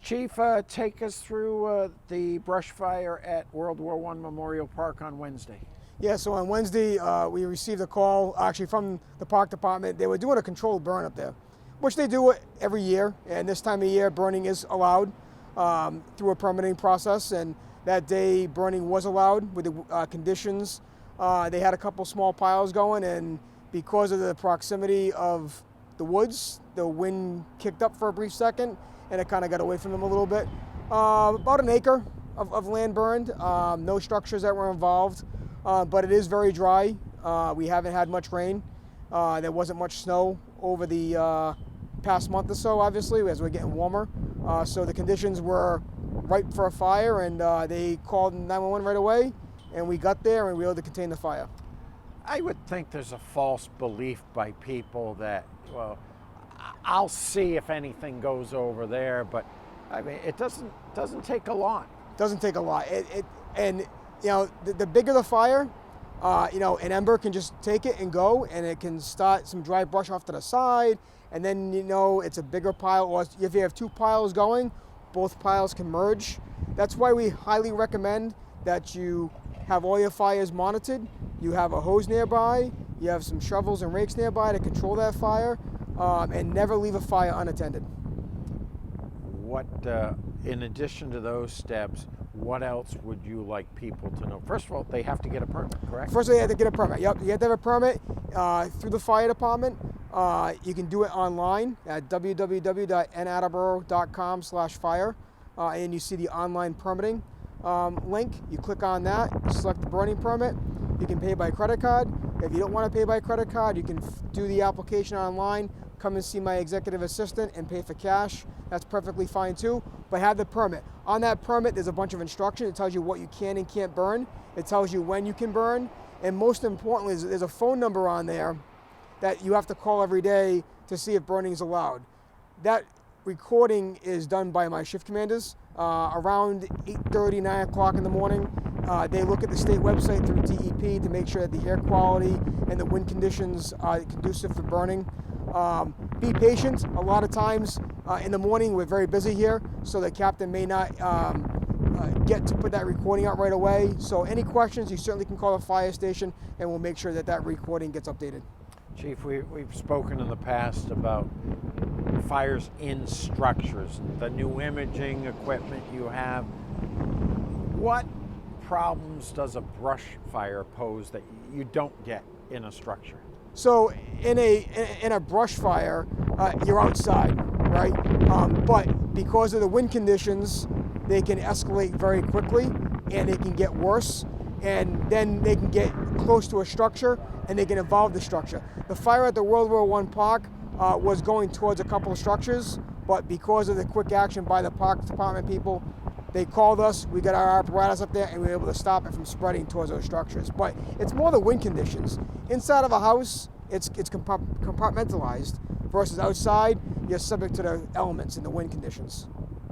Chief, take us through the brush fire at World War I Memorial Park on Wednesday. Yeah, so on Wednesday, we received a call actually from the park department. They were doing a controlled burn up there, which they do every year. And this time of year, burning is allowed through a permitting process. And that day, burning was allowed with the conditions. They had a couple small piles going, and because of the proximity of the woods, the wind kicked up for a brief second, and it kind of got away from them a little bit. About an acre of land burned, no structures that were involved, but it is very dry. We haven't had much rain. There wasn't much snow over the past month or so, obviously, as we're getting warmer. So the conditions were ripe for a fire, and they called 911 right away, and we got there and we were able to contain the fire. I would think there's a false belief by people that, well, I'll see if anything goes over there, but I mean, it doesn't take a lot. Doesn't take a lot. And you know, the bigger the fire, you know, an ember can just take it and go, and it can start some dry brush off to the side, and then, you know, it's a bigger pile. Or if you have two piles going, both piles can merge. That's why we highly recommend that you have all your fires monitored. You have a hose nearby, you have some shovels and rakes nearby to control that fire, and never leave a fire unattended. What, in addition to those steps, what else would you like people to know? First of all, they have to get a permit, correct? First, they have to get a permit. Yep, you have to have a permit through the fire department. You can do it online at www.nattleboro.com/fire, and you see the online permitting link. You click on that, select the burning permit. You can pay by credit card. If you don't want to pay by credit card, you can do the application online, come and see my executive assistant and pay for cash. That's perfectly fine too, but have the permit. On that permit, there's a bunch of instructions. It tells you what you can and can't burn. It tells you when you can burn. And most importantly, there's a phone number on there that you have to call every day to see if burning is allowed. That recording is done by my shift commanders around 8:30, 9 o'clock in the morning. They look at the state website through DEP to make sure that the air quality and the wind conditions are conducive for burning. Be patient. A lot of times in the morning we're very busy here, so the captain may not get to put that recording out right away. So any questions, you certainly can call the fire station, and we'll make sure that that recording gets updated. Chief, we've spoken in the past about fires in structures, the new imaging equipment you have. What problems does a brush fire pose that you don't get in a structure? So in a brush fire, you're outside, right? But because of the wind conditions, they can escalate very quickly, and they can get worse, and then they can get close to a structure, and they can involve the structure. The fire at the World War I Park was going towards a couple of structures, but because of the quick action by the park department people, they called us, we got our apparatus up there, and we were able to stop it from spreading towards those structures. But it's more the wind conditions. Inside of a house, it's compartmentalized, versus outside, you're subject to the elements and the wind conditions.